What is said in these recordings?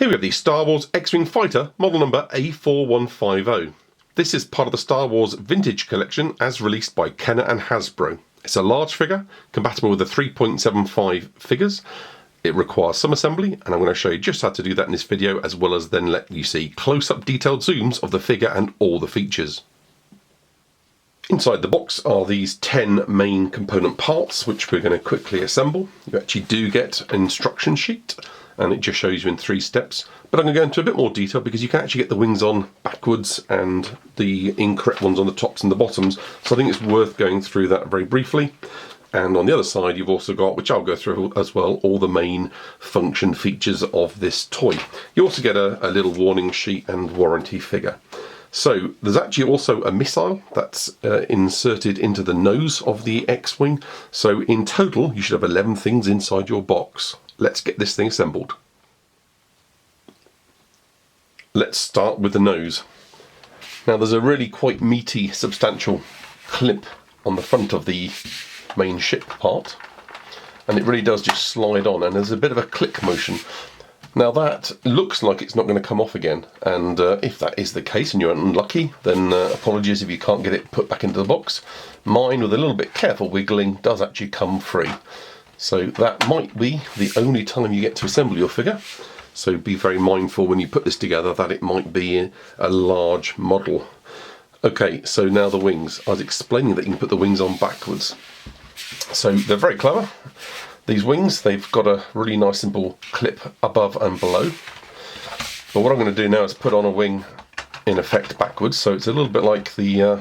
Here we have the Star Wars X-Wing Fighter, model number A4150. This is part of the Star Wars Vintage Collection as released by Kenner and Hasbro. It's a large figure, compatible with the 3.75 figures. It requires some assembly, and I'm going to show you just how to do that in this video, as well as then let you see close-up detailed zooms of the figure and all the features. Inside the box are these 10 main component parts, which we're going to quickly assemble. You actually do get an instruction sheet, and it just shows you in 3 steps. But I'm going to go into a bit more detail because you can actually get the wings on backwards and the incorrect ones on the tops and the bottoms. So I think it's worth going through that very briefly. And on the other side, you've also got, which I'll go through as well, all the main function features of this toy. You also get a little warning sheet and warranty figure. So there's actually also a missile that's inserted into the nose of the X-Wing. So in total, you should have 11 things inside your box. Let's get this thing assembled. Let's start with the nose. Now there's a really quite meaty, substantial clip on the front of the main ship part, and it really does just slide on, and there's a bit of a click motion. Now that looks like it's not going to come off again, and if that is the case and you're unlucky, then apologies if you can't get it put back into the box. Mine, with a little bit careful wiggling, does actually come free. So that might be the only time you get to assemble your figure. So be very mindful when you put this together that it might be a large model. Okay, so now the wings. I was explaining that you can put the wings on backwards. So they're very clever. These wings, they've got a really nice simple clip above and below. But what I'm going to do now is put on a wing in effect backwards. So it's a little bit like the,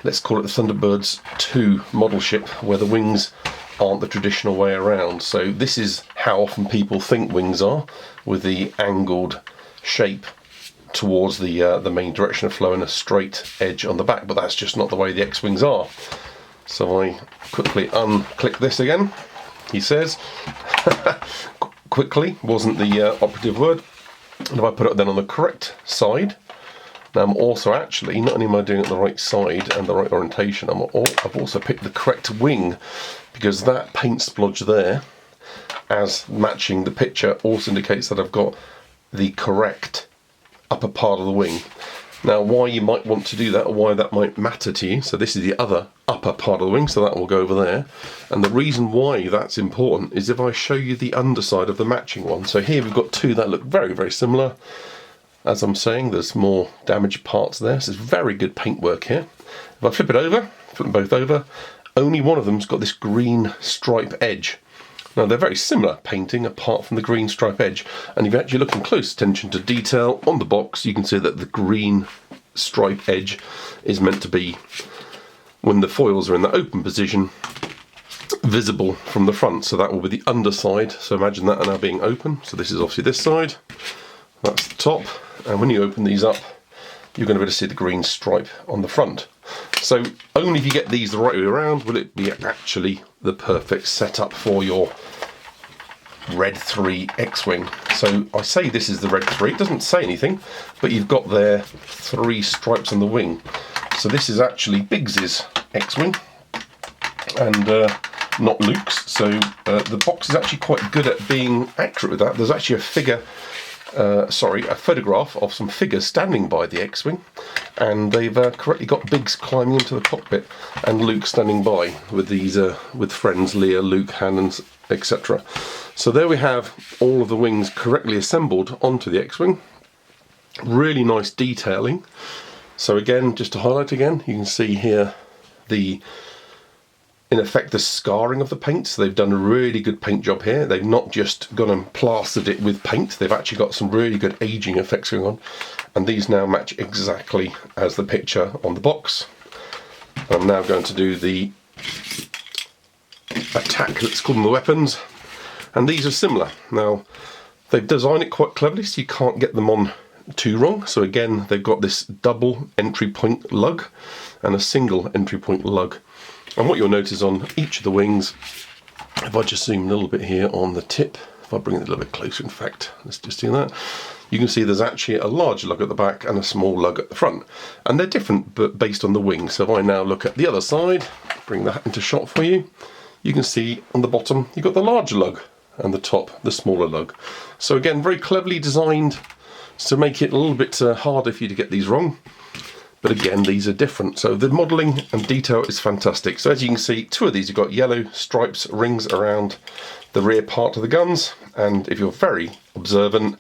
let's call it the Thunderbirds 2 model ship, where the wings aren't the traditional way around. So this is how often people think wings are, with the angled shape towards the main direction of flow and a straight edge on the back. But that's just not the way the X-Wings are. So I quickly unclick this again. He says, quickly wasn't the operative word. And if I put it then on the correct side, now I'm also actually, not only am I doing it the right side and the right orientation, I've also picked the correct wing, because that paint splodge there, as matching the picture, also indicates that I've got the correct upper part of the wing. Now why you might want to do that, or why that might matter to you, so this is the other upper part of the wing, so that will go over there. And the reason why that's important is if I show you the underside of the matching one. So here we've got 2 that look very, very similar. As I'm saying, there's more damaged parts there, so it's very good paintwork here. If I flip it over, flip them both over, only one of them's got this green stripe edge. Now they're very similar painting apart from the green stripe edge, and if you're actually looking close attention to detail on the box, you can see that the green stripe edge is meant to be, when the foils are in the open position, visible from the front. So that will be the underside. So imagine that now being open. So this is obviously this side, that's the top, and when you open these up, you're going to be able to see the green stripe on the front. So only if you get these the right way around will it be actually the perfect setup for your Red 3 X-Wing. So I say this is the Red 3, it doesn't say anything, but you've got there 3 stripes on the wing. So this is actually Biggs's X-Wing, and not Luke's. So the box is actually quite good at being accurate with that. There's actually a figure, a photograph of some figures standing by the X-Wing, and they've correctly got Biggs climbing into the cockpit and Luke standing by with these with friends Leia, Luke, Han, etc. So there we have all of the wings correctly assembled onto the X-Wing. Really nice detailing. So again, just to highlight again, you can see here in effect the scarring of the paint. So they've done a really good paint job here. They've not just gone and plastered it with paint, they've actually got some really good aging effects going on, and these now match exactly as the picture on the box. I'm now going to do the attack, let's call them the weapons, and these are similar. Now they've designed it quite cleverly so you can't get them on too wrong. So again, they've got this double entry point lug and a single entry point lug. And what you'll notice on each of the wings, if I just zoom a little bit here on the tip, if I bring it a little bit closer, in fact, let's just do that, you can see there's actually a large lug at the back and a small lug at the front. And they're different but based on the wing. So if I now look at the other side, bring that into shot for you, you can see on the bottom you've got the larger lug and the top the smaller lug. So again, very cleverly designed to make it a little bit harder for you to get these wrong. But again, these are different. So the modelling and detail is fantastic. So as you can see, two of these have got yellow stripes, rings around the rear part of the guns. And if you're very observant,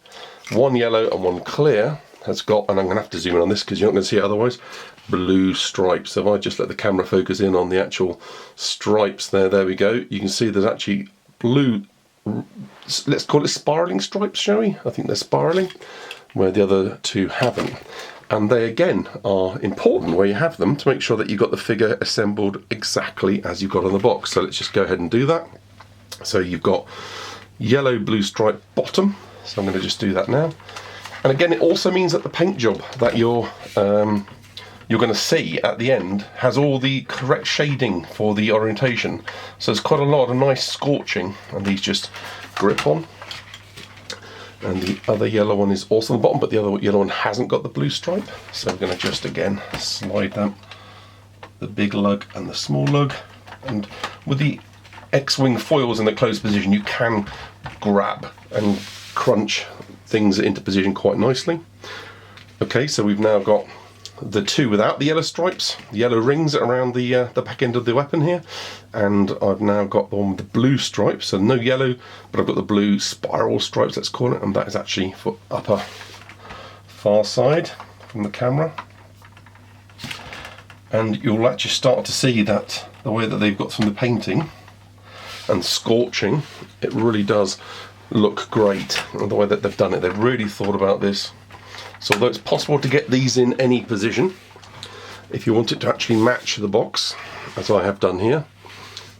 one yellow and one clear has got, and I'm going to have to zoom in on this because you're not going to see it otherwise, blue stripes. So if I just let the camera focus in on the actual stripes there we go. You can see there's actually blue, let's call it spiralling stripes, shall we? I think they're spiralling, where the other two haven't. And they again are important where you have them to make sure that you've got the figure assembled exactly as you've got on the box. So let's just go ahead and do that. So you've got yellow blue stripe bottom. So I'm going to just do that now. And again, it also means that the paint job that you're going to see at the end has all the correct shading for the orientation. So there's quite a lot of nice scorching, and these just grip on. And the other yellow one is also on the bottom, but the other yellow one hasn't got the blue stripe. So we're going to just again slide them, the big lug and the small lug. And with the X-wing foils in the closed position, you can grab and crunch things into position quite nicely. Okay, so we've now got the two without the yellow stripes, the yellow rings around the back end of the weapon here, and I've now got the one with the blue stripes, so no yellow, but I've got the blue spiral stripes, let's call it, and that is actually for upper far side from the camera. And you'll actually start to see that the way that they've got from the painting and scorching, it really does look great. And the way that they've done it, they've really thought about this. So although it's possible to get these in any position, if you want it to actually match the box, as I have done here,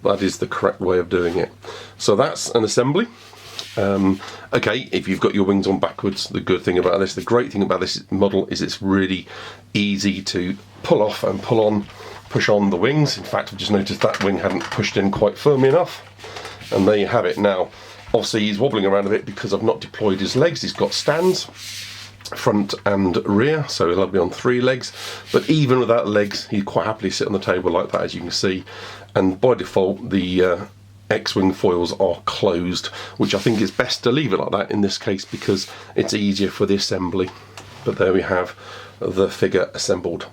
that is the correct way of doing it. So that's an assembly. Okay, if you've got your wings on backwards, the good thing about this, the great thing about this model is it's really easy to pull off and pull on, push on the wings. In fact, I've just noticed that wing hadn't pushed in quite firmly enough. And there you have it. Now, obviously he's wobbling around a bit because I've not deployed his legs. He's got stands, front and rear, so he'll be on 3 legs, but even without legs he'd quite happily sit on the table like that, as you can see. And by default the X-wing foils are closed, which I think is best to leave it like that in this case because it's easier for the assembly. But there we have the figure assembled.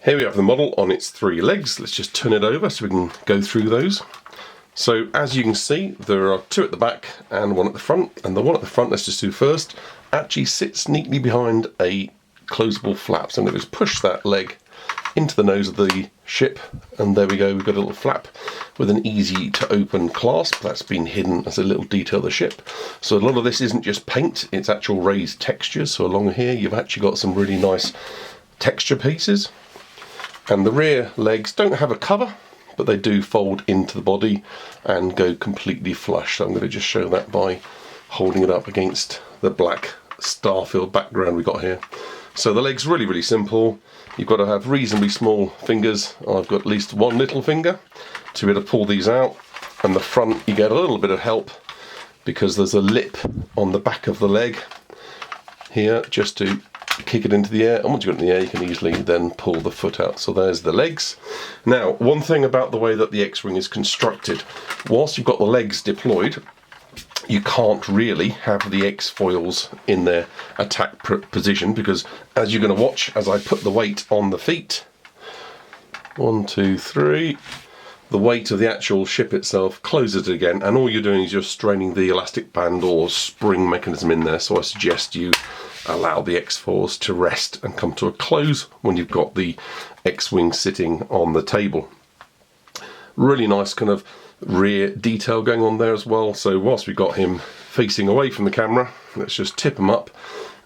Here we have the model on its 3 legs. Let's just turn it over so we can go through those. So as you can see, there are 2 at the back and 1 at the front, and the one at the front, let's just do first, actually sits neatly behind a closable flap. So I'm going to just push that leg into the nose of the ship, and there we go, we've got a little flap with an easy to open clasp. That's been hidden as a little detail of the ship. So a lot of this isn't just paint, it's actual raised textures. So along here you've actually got some really nice texture pieces. And the rear legs don't have a cover, but they do fold into the body and go completely flush. So I'm going to just show that by holding it up against the black starfield background we got here. So the leg's really, really simple. You've got to have reasonably small fingers. I've got at least 1 little finger to be able to pull these out. And the front, you get a little bit of help because there's a lip on the back of the leg here just to kick it into the air, and once you've got it in the air you can easily then pull the foot out. So there's the legs. Now, one thing about the way that the X-wing is constructed, whilst you've got the legs deployed, you can't really have the X-foils in their attack position, because as you're going to watch as I put the weight on the feet, 1, 2, 3, the weight of the actual ship itself closes it again, and all you're doing is you're straining the elastic band or spring mechanism in there. So I suggest you allow the X-foils to rest and come to a close when you've got the X-wing sitting on the table. Really nice kind of rear detail going on there as well. So whilst we've got him facing away from the camera, let's just tip him up,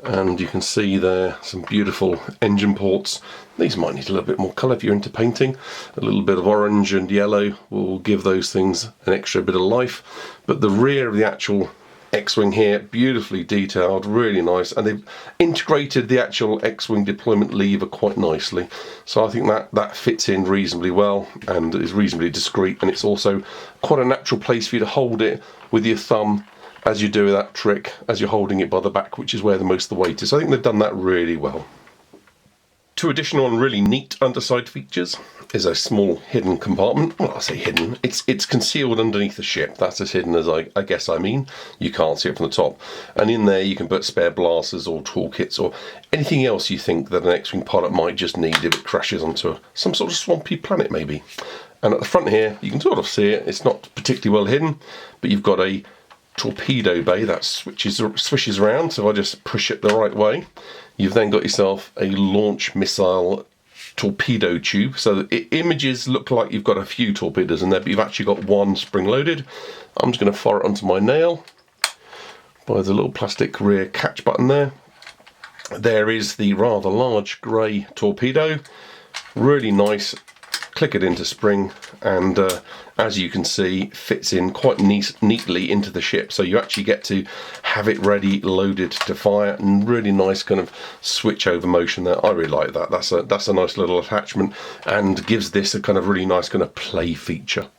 and you can see there some beautiful engine ports. These might need a little bit more colour if you're into painting. A little bit of orange and yellow will give those things an extra bit of life. But the rear of the actual X-wing here, beautifully detailed, really nice, and they've integrated the actual X-wing deployment lever quite nicely. So I think that fits in reasonably well and is reasonably discreet, and it's also quite a natural place for you to hold it with your thumb as you do that trick, as you're holding it by the back, which is where the most of the weight is. So I think they've done that really well. Two additional and really neat underside features is a small hidden compartment. Well, I say hidden, it's concealed underneath the ship. That's as hidden as I guess I mean. You can't see it from the top. And in there you can put spare blasters or toolkits or anything else you think that an X-Wing pilot might just need if it crashes onto some sort of swampy planet maybe. And at the front here, you can sort of see it. It's not particularly well hidden, but you've got a torpedo bay that swishes around, so I just push it the right way. You've then got yourself a launch missile torpedo tube, so the images look like you've got a few torpedoes in there, but you've actually got one spring-loaded. I'm just going to fire it onto my nail by the little plastic rear catch button there. There is the rather large grey torpedo, really nice. Click it into spring, and as you can see, fits in quite neatly into the ship, so you actually get to have it ready, loaded to fire, and really nice kind of switch over motion there. I really like that. That's a nice little attachment and gives this a kind of really nice kind of play feature.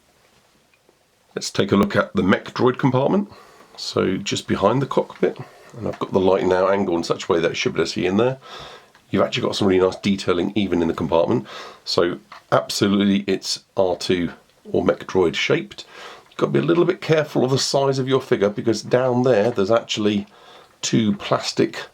Let's take a look at the Mechadroid compartment. So just behind the cockpit, and I've got the light now angled in such a way that it should be able to see in there. You've actually got some really nice detailing even in the compartment. So absolutely it's R2 or Mechadroid shaped. You've got to be a little bit careful of the size of your figure, because down there's actually two plastic,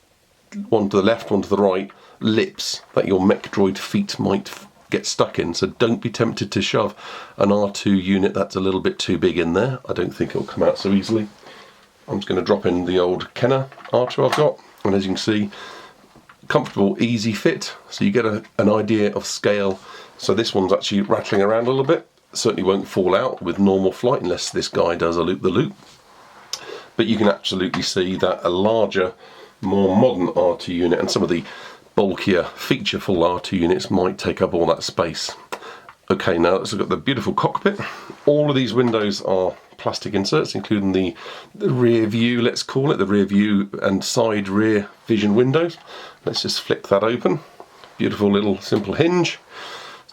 one to the left, one to the right, lips that your Mechadroid feet might get stuck in. So don't be tempted to shove an R2 unit that's a little bit too big in there. I don't think it'll come out so easily. I'm just going to drop in the old Kenner R2 I've got, and as you can see, comfortable, easy fit, so you get an idea of scale. So this one's actually rattling around a little bit. Certainly won't fall out with normal flight unless this guy does a loop-the-loop. But you can absolutely see that a larger, more modern R2 unit and some of the bulkier, featureful R2 units might take up all that space. Okay, now let's look at the beautiful cockpit. All of these windows are plastic inserts, including the rear view, let's call it, the rear view and side rear vision windows. Let's just flick that open. Beautiful little simple hinge.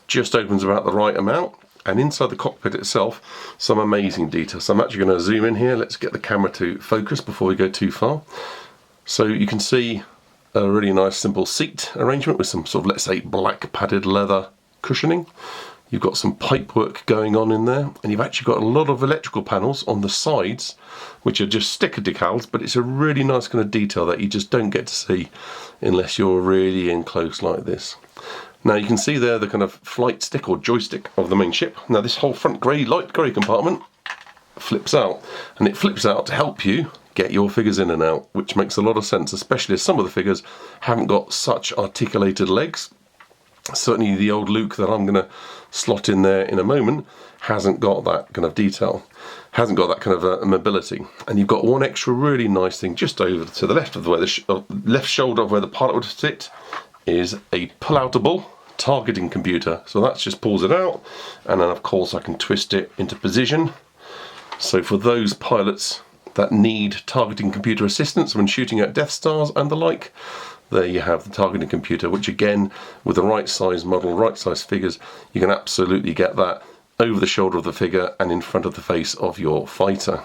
Just opens about the right amount. And inside the cockpit itself, some amazing details. So I'm actually going to zoom in here. Let's get the camera to focus before we go too far. So you can see a really nice simple seat arrangement with some sort of, let's say, black padded leather cushioning. You've got some pipework going on in there, and you've actually got a lot of electrical panels on the sides, which are just sticker decals, but it's a really nice kind of detail that you just don't get to see unless you're really in close like this. Now you can see there the kind of flight stick or joystick of the main ship. Now this whole front light grey compartment flips out, and it flips out to help you get your figures in and out, which makes a lot of sense, especially as some of the figures haven't got such articulated legs. Certainly the old Luke that I'm going to slot in there in a moment hasn't got that kind of detail, hasn't got that kind of mobility. And you've got one extra really nice thing just over to the left of where the left shoulder of where the pilot would sit is a pull-outable targeting computer. So that just pulls it out, and then of course I can twist it into position. So for those pilots that need targeting computer assistance when shooting at Death Stars and the like, there you have the targeting computer, which again, with the right size model, right size figures, you can absolutely get that over the shoulder of the figure and in front of the face of your fighter.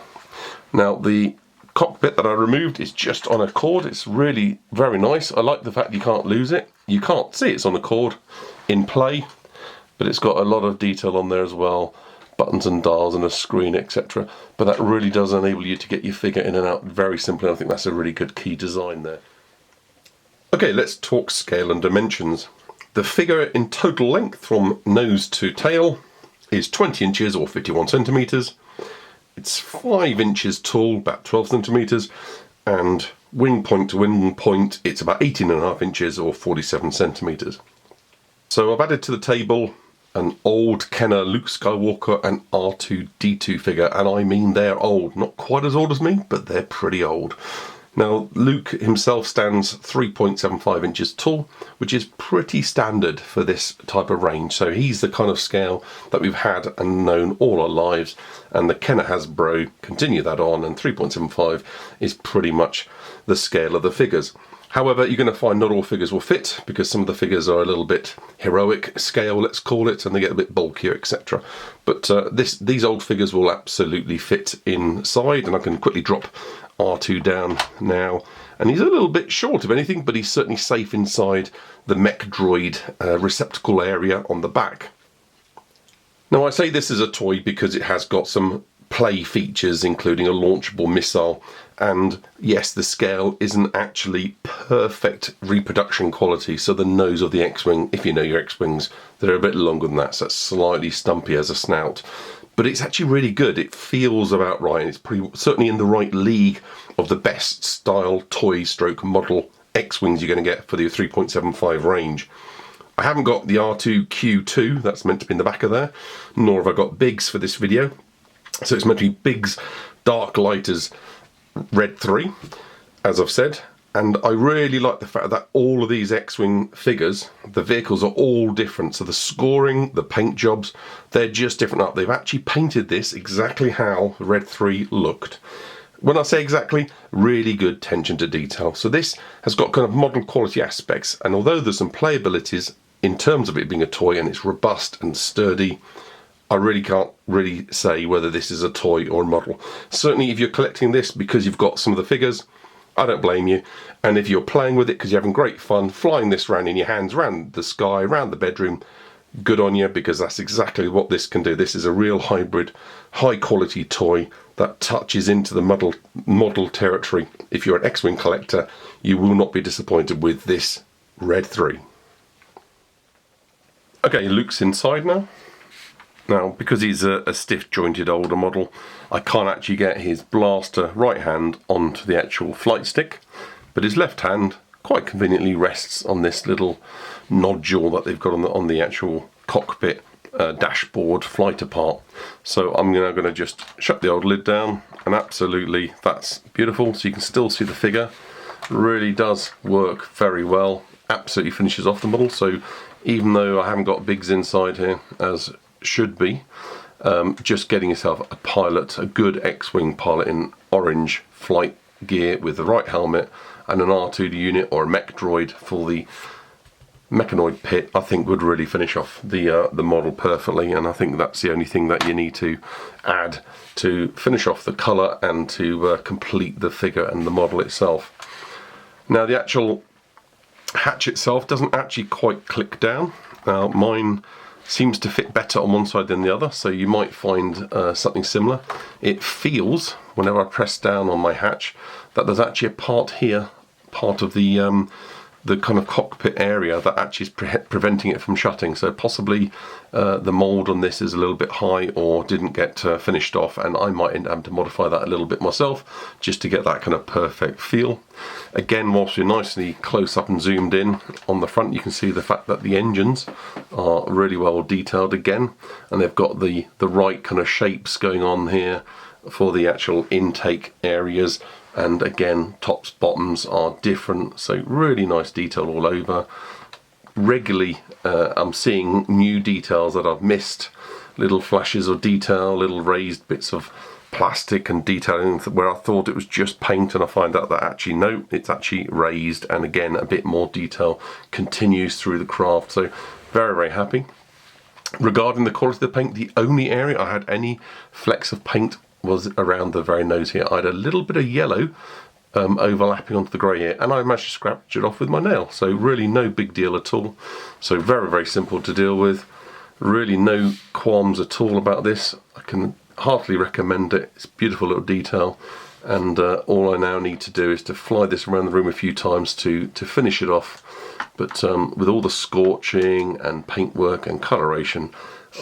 Now the cockpit that I removed is just on a cord. It's really very nice. I like the fact you can't lose it. You can't see it's on a cord in play, but it's got a lot of detail on there as well. Buttons and dials and a screen, etc. But that really does enable you to get your figure in and out very simply. I think that's a really good key design there. Okay, let's talk scale and dimensions. The figure in total length from nose to tail is 20 inches or 51 centimetres. It's 5 inches tall, about 12 centimetres, and wing point to wing point it's about 18.5 inches or 47 centimetres. So I've added to the table an old Kenner Luke Skywalker and R2-D2 figure, and I mean they're old. Not quite as old as me, but they're pretty old. Now, Luke himself stands 3.75 inches tall, which is pretty standard for this type of range. So he's the kind of scale that we've had and known all our lives, and the Kenner Hasbro continue that on, and 3.75 is pretty much the scale of the figures. However, you're going to find not all figures will fit, because some of the figures are a little bit heroic scale, let's call it, and they get a bit bulkier, etc. But these old figures will absolutely fit inside, and I can quickly drop R2 down now. And he's a little bit short of anything, but he's certainly safe inside the Mechadroid receptacle area on the back. Now, I say this is a toy because it has got some play features, including a launchable missile, and yes, the scale isn't actually perfect reproduction quality, so the nose of the X-Wing, if you know your X-Wings, they're a bit longer than that, so it's slightly stumpy as a snout. But it's actually really good. It feels about right. It's certainly in the right league of the best style toy stroke model X-Wings you're going to get for the 3.75 range. I haven't got the R2Q2, that's meant to be in the back of there, nor have I got Biggs for this video. So it's meant to be Biggs Darklighter's Red 3, as I've said. And I really like the fact that all of these X-Wing figures, the vehicles are all different. So the scoring, the paint jobs, they're just different up. They've actually painted this exactly how Red 3 looked. When I say exactly, really good attention to detail. So this has got kind of model quality aspects. And although there's some playabilities in terms of it being a toy and it's robust and sturdy, I really can't really say whether this is a toy or a model. Certainly if you're collecting this because you've got some of the figures, I don't blame you. And if you're playing with it because you're having great fun, flying this around in your hands, around the sky, around the bedroom, good on you, because that's exactly what this can do. This is a real hybrid, high quality toy that touches into the model territory. If you're an X-Wing collector, you will not be disappointed with this Red 3. Okay, Luke's inside now. Now, because he's a stiff jointed older model, I can't actually get his blaster right hand onto the actual flight stick, but his left hand quite conveniently rests on this little nodule that they've got on the actual cockpit dashboard fighter part. So I'm now going to just shut the old lid down, and absolutely that's beautiful. So you can still see the figure. Really does work very well. Absolutely finishes off the model. So even though I haven't got Biggs inside here, as should be, just getting yourself a pilot, a good X-Wing pilot in orange flight gear with the right helmet and an R2 unit or a mech droid for the mechanoid pit, I think would really finish off the model perfectly. And I think that's the only thing that you need to add to finish off the colour and to complete the figure and the model itself. Now, the actual hatch itself doesn't actually quite click down. Now, mine seems to fit better on one side than the other, so you might find something similar. It feels, whenever I press down on my hatch, that there's actually a part here, part of the kind of cockpit area, that actually is preventing it from shutting. So possibly the mould on this is a little bit high or didn't get finished off, and I might end up having to modify that a little bit myself just to get that kind of perfect feel. Again, whilst we're nicely close up and zoomed in on the front, you can see the fact that the engines are really well detailed again, and they've got the right kind of shapes going on here for the actual intake areas. And again, tops, bottoms are different, so really nice detail all over. Regularly, I'm seeing new details that I've missed, little flashes of detail, little raised bits of plastic and detailing where I thought it was just paint, and I find out that actually no, it's actually raised, and again, a bit more detail continues through the craft, so very, very happy. Regarding the quality of the paint, the only area I had any flecks of paint was around the very nose here. I had a little bit of yellow overlapping onto the grey here, and I managed to scratch it off with my nail, so really no big deal at all. So very, very simple to deal with. Really no qualms at all about this. I can heartily recommend it. It's a beautiful little detail, and all I now need to do is to fly this around the room a few times to finish it off. But with all the scorching and paintwork and coloration,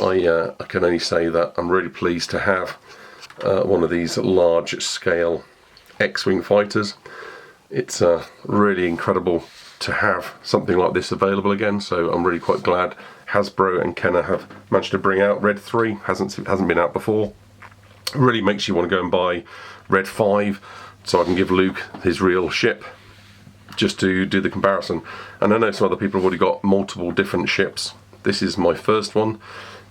I can only say that I'm really pleased to have one of these large scale X-Wing fighters. It's really incredible to have something like this available again, so I'm really quite glad Hasbro and Kenner have managed to bring out Red 3. hasn't been out before. It really makes you want to go and buy Red 5 so I can give Luke his real ship, just to do the comparison. And I know some other people have already got multiple different ships. This is my first one,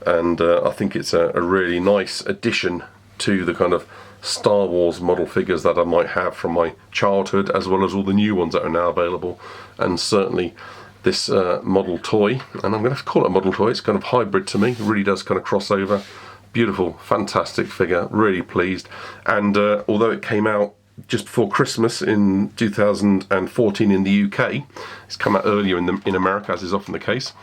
and I think it's a really nice addition to the kind of Star Wars model figures that I might have from my childhood, as well as all the new ones that are now available, and certainly this model toy, and I'm going to have to call it a model toy, it's kind of hybrid to me, it really does kind of cross over. Beautiful, fantastic figure, really pleased. And although it came out just before Christmas in 2014 in the UK, it's come out earlier in America, as is often the case.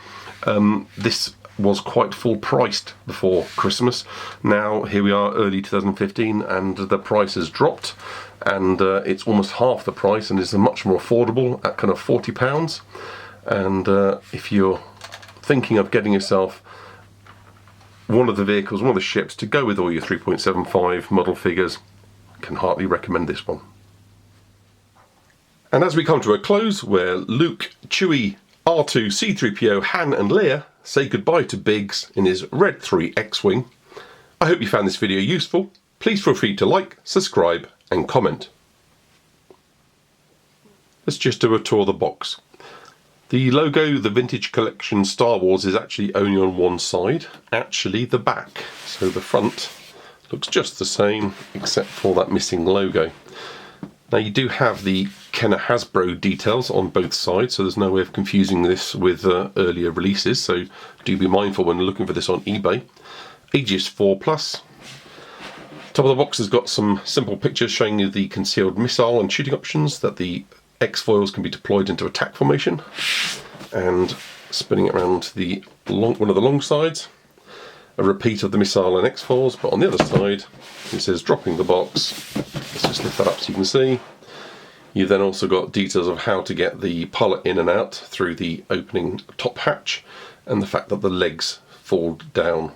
This was quite full priced before Christmas. Now here we are, early 2015, and the price has dropped, and it's almost half the price, and is much more affordable at kind of £40. And if you're thinking of getting yourself one of the vehicles, one of the ships to go with all your 3.75 model figures, I can heartily recommend this one. And as we come to a close, where Luke, Chewie, R2, C-3PO, Han and Leia say goodbye to Biggs in his Red 3 X-Wing, I hope you found this video useful. Please feel free to like, subscribe and comment. Let's just do a tour of the box. The logo, the Vintage Collection Star Wars, is actually only on one side, actually the back. So the front looks just the same, except for that missing logo. Now you do have the Kenner Hasbro details on both sides, so there's no way of confusing this with earlier releases, so do be mindful when looking for this on eBay. Aegis 4+. Top of the box has got some simple pictures showing you the concealed missile and shooting options, that the X-foils can be deployed into attack formation, and spinning it around the one of the long sides, a repeat of the missile and X-foils, but on the other side it says dropping the box. Let's just lift that up so you can see. You've then also got details of how to get the pilot in and out through the opening top hatch, and the fact that the legs fold down